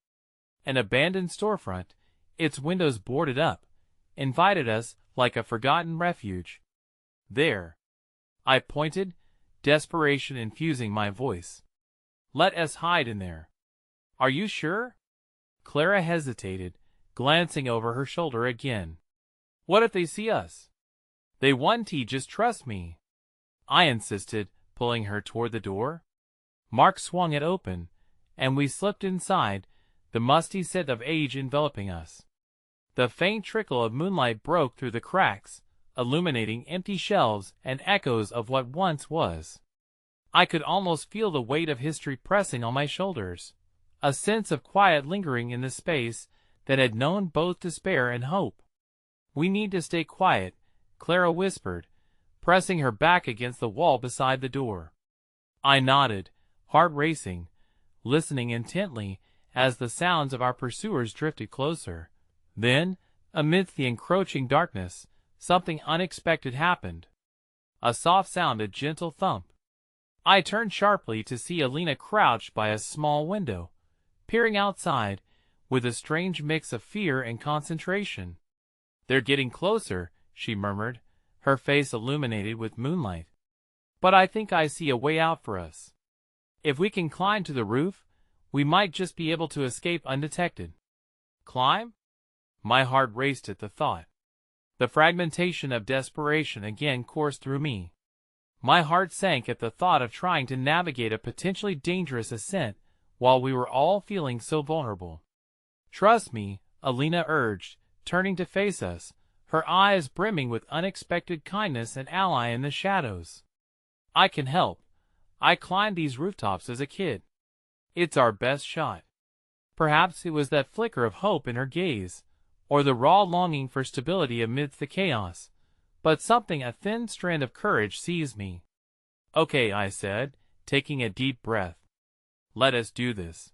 An abandoned storefront, its windows boarded up, invited us like a forgotten refuge. "There." I pointed, desperation infusing my voice. "Let us hide in there." "Are you sure?" Clara hesitated, glancing over her shoulder again. "What if they see us?" "They won't. Just trust me," I insisted, pulling her toward the door. Mark swung it open, and we slipped inside, the musty scent of age enveloping us. The faint trickle of moonlight broke through the cracks, illuminating empty shelves and echoes of what once was. I could almost feel the weight of history pressing on my shoulders, a sense of quiet lingering in the space that had known both despair and hope. "We need to stay quiet," Clara whispered, pressing her back against the wall beside the door. I nodded, heart racing, listening intently as the sounds of our pursuers drifted closer. Then, amidst the encroaching darkness, something unexpected happened. A soft sound, a gentle thump. I turned sharply to see Alina crouched by a small window, peering outside, with a strange mix of fear and concentration. "They're getting closer," she murmured, her face illuminated with moonlight. "But I think I see a way out for us. If we can climb to the roof, we might just be able to escape undetected." "Climb?" My heart raced at the thought. The fragmentation of desperation again coursed through me. My heart sank at the thought of trying to navigate a potentially dangerous ascent while we were all feeling so vulnerable. "Trust me," Alina urged, turning to face us, her eyes brimming with unexpected kindness and ally in the shadows. "I can help. I climbed these rooftops as a kid. It's our best shot." Perhaps it was that flicker of hope in her gaze, or the raw longing for stability amidst the chaos, but a thin strand of courage seized me. "Okay," I said, taking a deep breath. "Let us do this."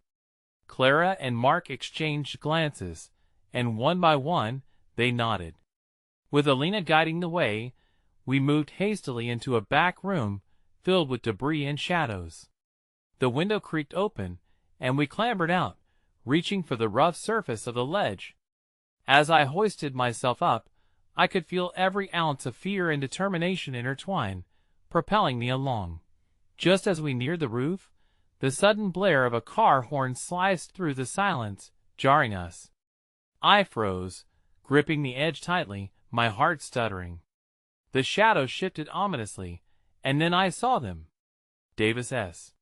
Clara and Mark exchanged glances, and one by one, they nodded. With Alina guiding the way, we moved hastily into a back room filled with debris and shadows. The window creaked open, and we clambered out, reaching for the rough surface of the ledge. As I hoisted myself up, I could feel every ounce of fear and determination intertwine, propelling me along. Just as we neared the roof, the sudden blare of a car horn sliced through the silence, jarring us. I froze, gripping the edge tightly, my heart stuttering. The shadows shifted ominously, and then I saw them. Davis's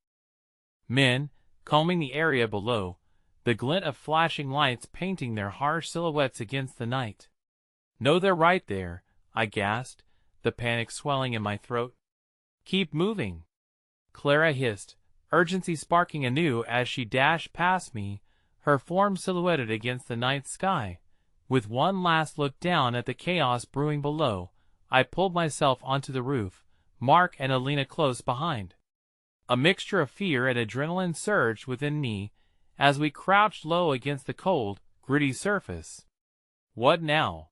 men, combing the area below, the glint of flashing lights painting their harsh silhouettes against the night. "No, they're right there," I gasped, the panic swelling in my throat. "Keep moving," Clara hissed, urgency sparking anew as she dashed past me, her form silhouetted against the night sky. With one last look down at the chaos brewing below, I pulled myself onto the roof, Mark and Alina close behind. A mixture of fear and adrenaline surged within me as we crouched low against the cold, gritty surface. "What now?"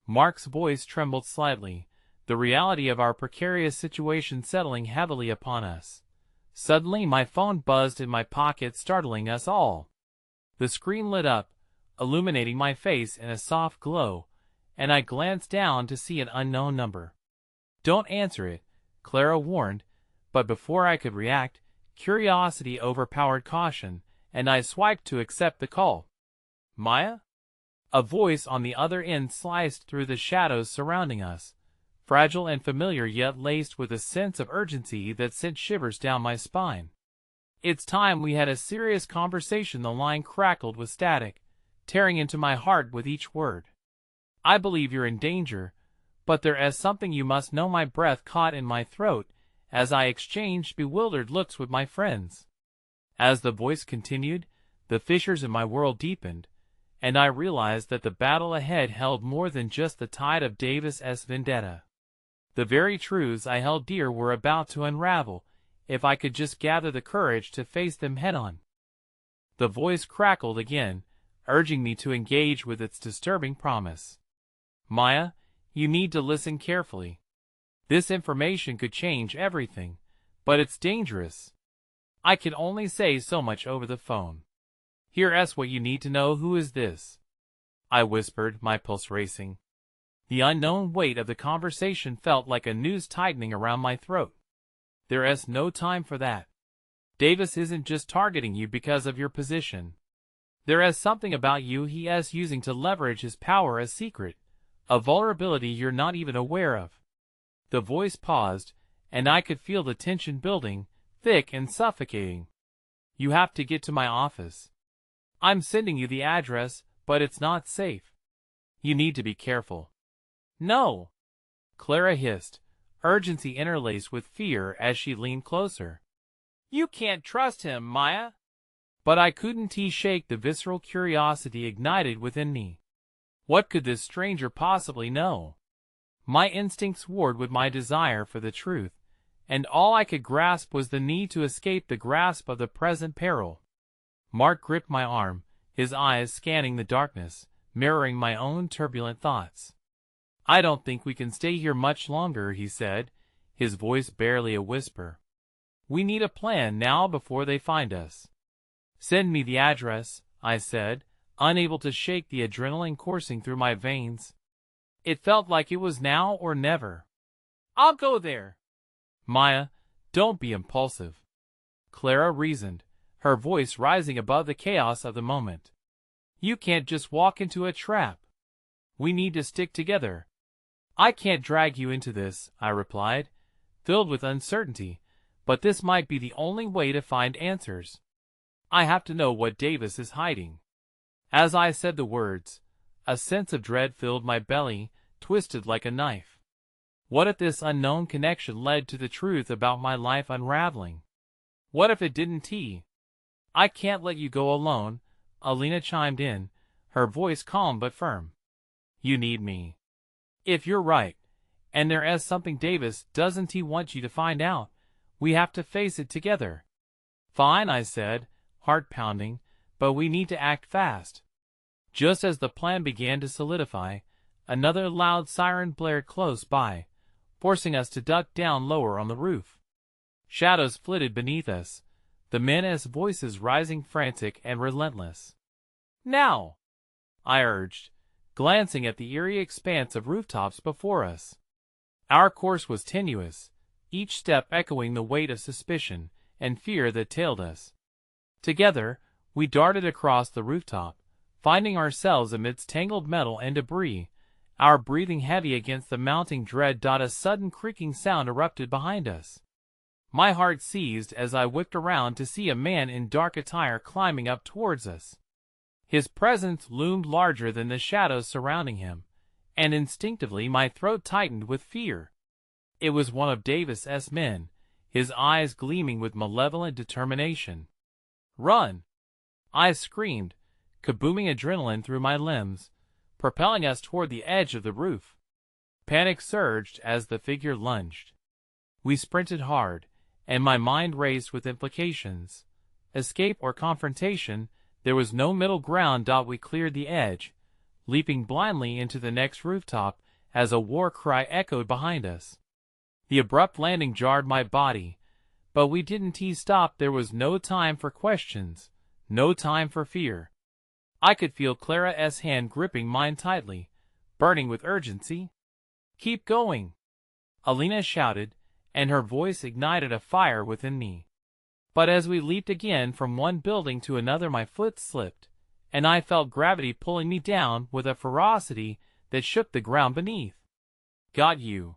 Mark's voice trembled slightly, the reality of our precarious situation settling heavily upon us. Suddenly my phone buzzed in my pocket, startling us all. The screen lit up, illuminating my face in a soft glow, and I glanced down to see an unknown number. "Don't answer it," Clara warned, but before I could react, curiosity overpowered caution, and I swiped to accept the call. "Maya?" A voice on the other end sliced through the shadows surrounding us, fragile and familiar yet laced with a sense of urgency that sent shivers down my spine. "It's time we had a serious conversation." The line crackled with static, tearing into my heart with each word. "I believe you're in danger, but there is something you must know." My breath caught in my throat as I exchanged bewildered looks with my friends. As the voice continued, the fissures in my world deepened, and I realized that the battle ahead held more than just the tide of Davis's vendetta. The very truths I held dear were about to unravel, if I could just gather the courage to face them head-on. The voice crackled again, urging me to engage with its disturbing promise. "Maya, you need to listen carefully. This information could change everything, but it's dangerous. I can only say so much over the phone. Here's what you need to know." "Who is this?" I whispered, my pulse racing. The unknown weight of the conversation felt like a noose tightening around my throat. "There is no time for that. Davis isn't just targeting you because of your position. There is something about you he is using to leverage his power, a secret, a vulnerability you're not even aware of." The voice paused, and I could feel the tension building, thick and suffocating. "You have to get to my office. I'm sending you the address, but it's not safe. You need to be careful." "No!" Clara hissed, urgency interlaced with fear as she leaned closer. "You can't trust him, Maya." But I couldn't shake the visceral curiosity ignited within me. What could this stranger possibly know? My instincts warred with my desire for the truth, and all I could grasp was the need to escape the grasp of the present peril. Mark gripped my arm, his eyes scanning the darkness, mirroring my own turbulent thoughts. "I don't think we can stay here much longer," he said, his voice barely a whisper. "We need a plan now before they find us." "Send me the address," I said, unable to shake the adrenaline coursing through my veins. It felt like it was now or never. "I'll go there." "Maya, don't be impulsive," Clara reasoned, her voice rising above the chaos of the moment. "You can't just walk into a trap. We need to stick together, I can't drag you into this, I replied, filled with uncertainty, but this might be the only way to find answers. I have to know what Davis is hiding. As I said the words, a sense of dread filled my belly, twisted like a knife. What if this unknown connection led to the truth about my life unraveling? What if it didn't? I can't let you go alone, Alina chimed in, her voice calm but firm. You need me. If you're right, and there is something Davis doesn't want you to find out, we have to face it together. Fine, I said, heart pounding, but we need to act fast. Just as the plan began to solidify, another loud siren blared close by, forcing us to duck down lower on the roof. Shadows flitted beneath us, the men's voices rising frantic and relentless. Now, I urged, glancing at the eerie expanse of rooftops before us. Our course was tenuous, each step echoing the weight of suspicion and fear that tailed us. Together, we darted across the rooftop, finding ourselves amidst tangled metal and debris, our breathing heavy against the mounting dread. A sudden creaking sound erupted behind us. My heart seized as I whipped around to see a man in dark attire climbing up towards us. His presence loomed larger than the shadows surrounding him, and instinctively my throat tightened with fear. It was one of Davis's men, his eyes gleaming with malevolent determination. Run! I screamed, kabooming adrenaline through my limbs, propelling us toward the edge of the roof. Panic surged as the figure lunged. We sprinted hard, and my mind raced with implications. Escape or confrontation, there was no middle ground. We cleared the edge, leaping blindly into the next rooftop as a war cry echoed behind us. The abrupt landing jarred my body, but we didn't stop. There was no time for questions, no time for fear. I could feel Clara's hand gripping mine tightly, burning with urgency. Keep going, Alina shouted, and her voice ignited a fire within me. But as we leaped again from one building to another, my foot slipped, and I felt gravity pulling me down with a ferocity that shook the ground beneath. Got you.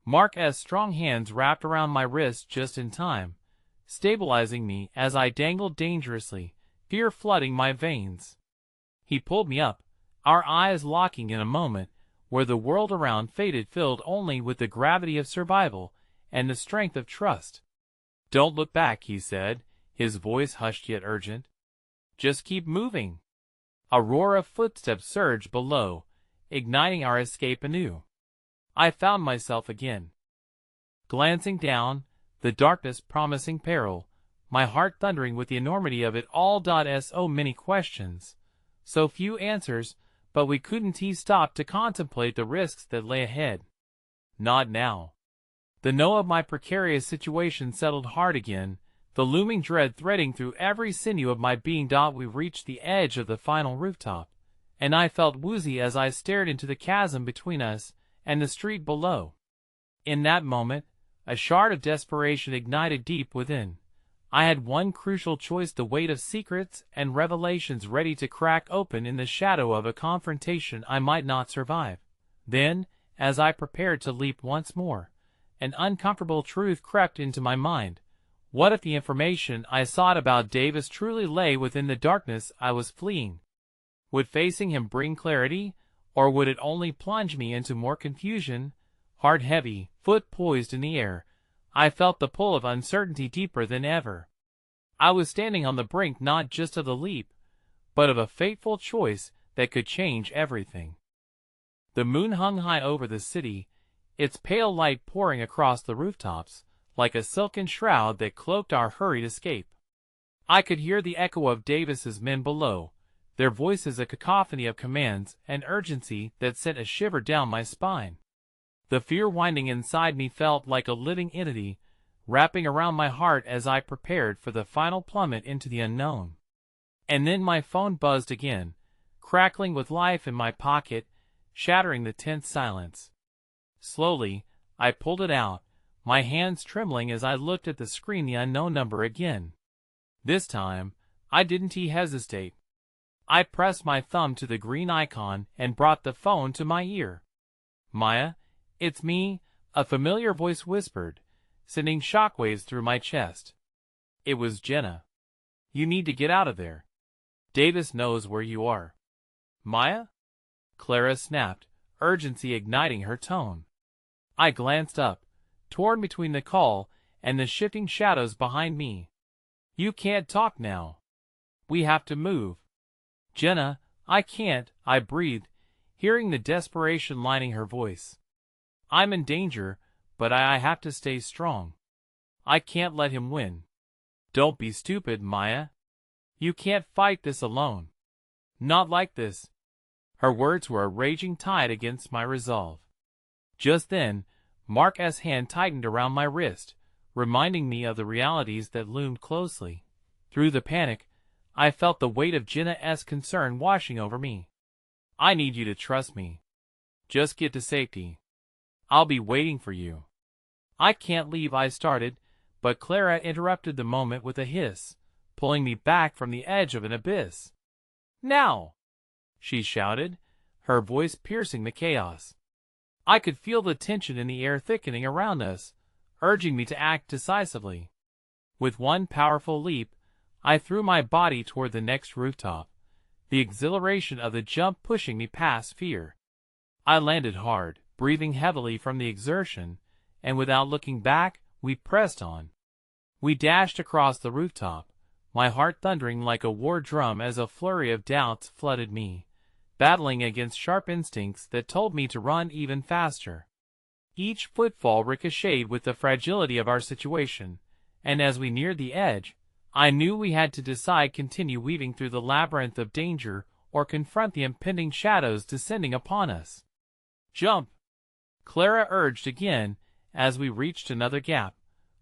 Mark's strong hands wrapped around my wrist just in time, stabilizing me as I dangled dangerously, fear flooding my veins. He pulled me up, our eyes locking in a moment where the world around faded, filled only with the gravity of survival and the strength of trust. Don't look back, he said, his voice hushed yet urgent. Just keep moving. A roar of footsteps surged below, igniting our escape anew. I found myself again, glancing down, the darkness promising peril, my heart thundering with the enormity of it all. So many questions, so few answers, but we couldn't stop to contemplate the risks that lay ahead. Not now. The know of my precarious situation settled hard again, the looming dread threading through every sinew of my being. We reached the edge of the final rooftop, and I felt woozy as I stared into the chasm between us and the street below. In that moment, a shard of desperation ignited deep within. I had one crucial choice: the weight of secrets and revelations ready to crack open in the shadow of a confrontation I might not survive. Then, as I prepared to leap once more, an uncomfortable truth crept into my mind. What if the information I sought about Davis truly lay within the darkness I was fleeing? Would facing him bring clarity, or would it only plunge me into more confusion? Heart heavy, foot poised in the air, I felt the pull of uncertainty deeper than ever. I was standing on the brink not just of the leap, but of a fateful choice that could change everything. The moon hung high over the city, its pale light pouring across the rooftops, like a silken shroud that cloaked our hurried escape. I could hear the echo of Davis's men below, their voices a cacophony of commands and urgency that sent a shiver down my spine. The fear winding inside me felt like a living entity, wrapping around my heart as I prepared for the final plummet into the unknown. And then my phone buzzed again, crackling with life in my pocket, shattering the tense silence. Slowly, I pulled it out, my hands trembling as I looked at the screen. The unknown number again. This time, I didn't hesitate. I pressed my thumb to the green icon and brought the phone to my ear. Maya, "It's me," a familiar voice whispered, sending shockwaves through my chest. It was Jenna. "You need to get out of there. Davis knows where you are." "Maya?" Clara snapped, urgency igniting her tone. I glanced up, torn between the call and the shifting shadows behind me. "You can't talk now. We have to move." "Jenna, I can't," I breathed, hearing the desperation lining her voice. "I'm in danger, but I have to stay strong. I can't let him win." "Don't be stupid, Maya. You can't fight this alone. Not like this." Her words were a raging tide against my resolve. Just then, Mark's hand tightened around my wrist, reminding me of the realities that loomed closely. Through the panic, I felt the weight of Jenna's concern washing over me. "I need you to trust me. Just get to safety. I'll be waiting for you." "I can't leave," I started, but Clara interrupted the moment with a hiss, pulling me back from the edge of an abyss. "Now!" she shouted, her voice piercing the chaos. I could feel the tension in the air thickening around us, urging me to act decisively. With one powerful leap, I threw my body toward the next rooftop, the exhilaration of the jump pushing me past fear. I landed hard, breathing heavily from the exertion, and without looking back, we pressed on. We dashed across the rooftop, my heart thundering like a war drum as a flurry of doubts flooded me, battling against sharp instincts that told me to run even faster. Each footfall ricocheted with the fragility of our situation, and as we neared the edge, I knew we had to decide: continue weaving through the labyrinth of danger or confront the impending shadows descending upon us. "Jump!" Clara urged again as we reached another gap,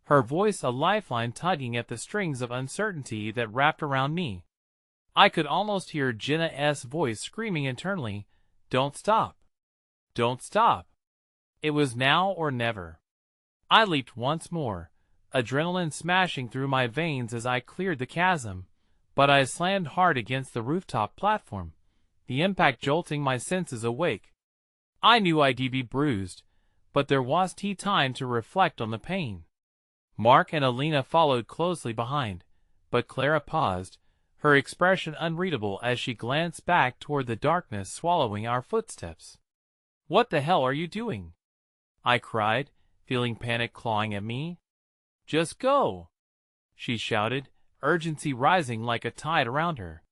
her voice a lifeline tugging at the strings of uncertainty that wrapped around me. I could almost hear Jenna's voice screaming internally, "Don't stop! Don't stop!" It was now or never. I leaped once more, adrenaline smashing through my veins as I cleared the chasm, but I slammed hard against the rooftop platform, the impact jolting my senses awake. I knew I'd be bruised, but there wasn't time to reflect on the pain. Mark and Alina followed closely behind, but Clara paused, her expression unreadable as she glanced back toward the darkness swallowing our footsteps. "What the hell are you doing?" I cried, feeling panic clawing at me. "Just go!" she shouted, urgency rising like a tide around her.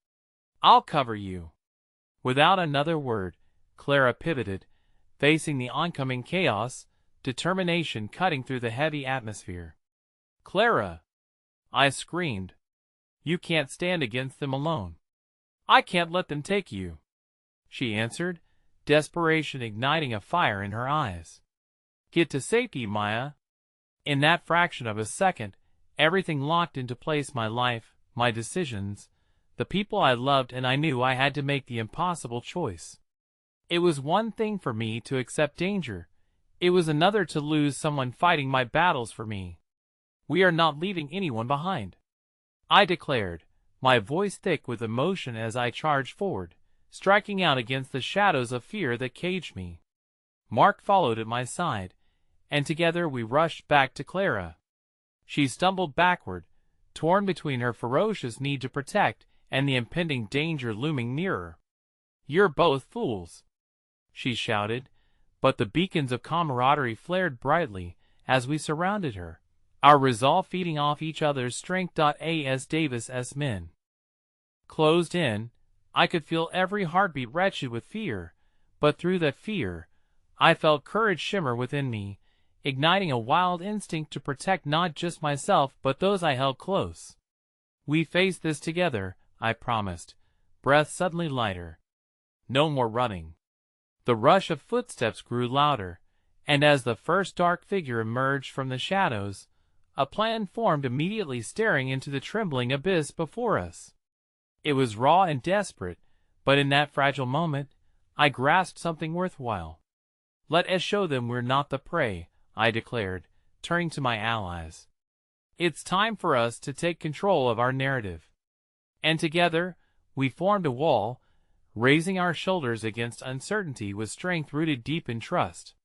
"I'll cover you." Without another word, Clara pivoted, facing the oncoming chaos, determination cutting through the heavy atmosphere. "Clara!" I screamed. "You can't stand against them alone." "I can't let them take you," she answered, desperation igniting a fire in her eyes. "Get to safety, Maya." In that fraction of a second, everything locked into place: my life, my decisions, the people I loved, and I knew I had to make the impossible choice. It was one thing for me to accept danger. It was another to lose someone fighting my battles for me. "We are not leaving anyone behind," I declared, my voice thick with emotion as I charged forward, striking out against the shadows of fear that caged me. Mark followed at my side, and together we rushed back to Clara. She stumbled backward, torn between her ferocious need to protect and the impending danger looming nearer. "You're both fools," she shouted, but the beacons of camaraderie flared brightly as we surrounded her, our resolve feeding off each other's strength. As Davis's men closed in, I could feel every heartbeat wretched with fear, but through that fear, I felt courage shimmer within me, igniting a wild instinct to protect not just myself but those I held close. "We face this together," I promised, breath suddenly lighter. "No more running." The rush of footsteps grew louder, and as the first dark figure emerged from the shadows, a plan formed immediately, staring into the trembling abyss before us. It was raw and desperate, but in that fragile moment, I grasped something worthwhile. "Let us show them we're not the prey," I declared, turning to my allies. "It's time for us to take control of our narrative." And together, we formed a wall, raising our shoulders against uncertainty with strength rooted deep in trust.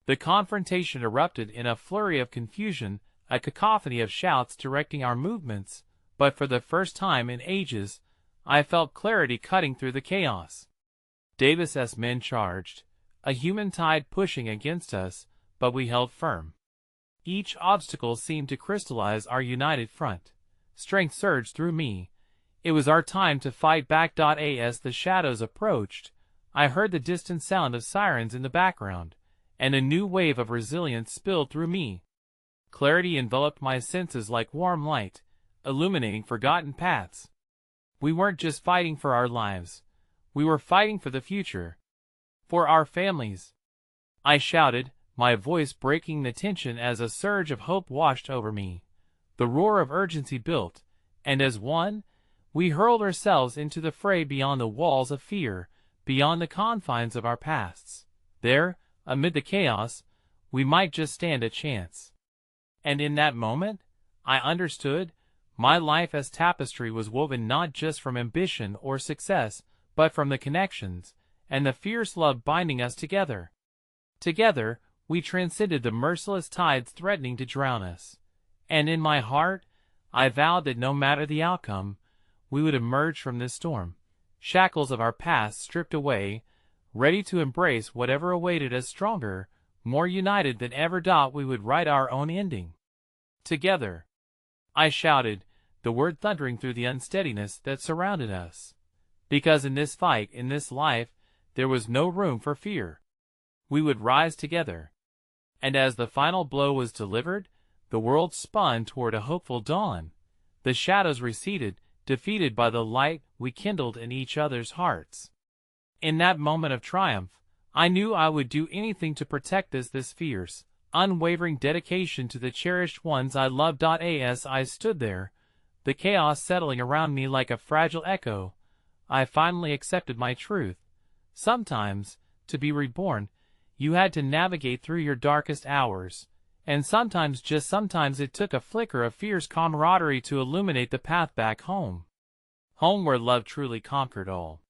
The confrontation erupted in a flurry of confusion, a cacophony of shouts directing our movements, but for the first time in ages, I felt clarity cutting through the chaos. Davis's men charged, a human tide pushing against us, but we held firm. Each obstacle seemed to crystallize our united front. Strength surged through me. It was our time to fight back. As the shadows approached, I heard the distant sound of sirens in the background, and a new wave of resilience spilled through me. Clarity enveloped my senses like warm light, illuminating forgotten paths. We weren't just fighting for our lives. We were fighting for the future. For our families. I shouted, my voice breaking the tension as a surge of hope washed over me. The roar of urgency built, and as one, we hurled ourselves into the fray beyond the walls of fear, beyond the confines of our pasts. There, amid the chaos, we might just stand a chance. And in that moment, I understood, my life as tapestry was woven not just from ambition or success, but from the connections, and the fierce love binding us together. Together, we transcended the merciless tides threatening to drown us. And in my heart, I vowed that no matter the outcome, we would emerge from this storm, shackles of our past stripped away, ready to embrace whatever awaited us stronger, more united than ever. We would write our own ending. Together. I shouted, the word thundering through the unsteadiness that surrounded us. Because in this fight, in this life, there was no room for fear. We would rise together. And as the final blow was delivered, the world spun toward a hopeful dawn. The shadows receded, defeated by the light we kindled in each other's hearts. In that moment of triumph, I knew I would do anything to protect this fierce, unwavering dedication to the cherished ones I loved. As I stood there, the chaos settling around me like a fragile echo, I finally accepted my truth. Sometimes, to be reborn, you had to navigate through your darkest hours, and sometimes, just sometimes, it took a flicker of fierce camaraderie to illuminate the path back home. Home where love truly conquered all.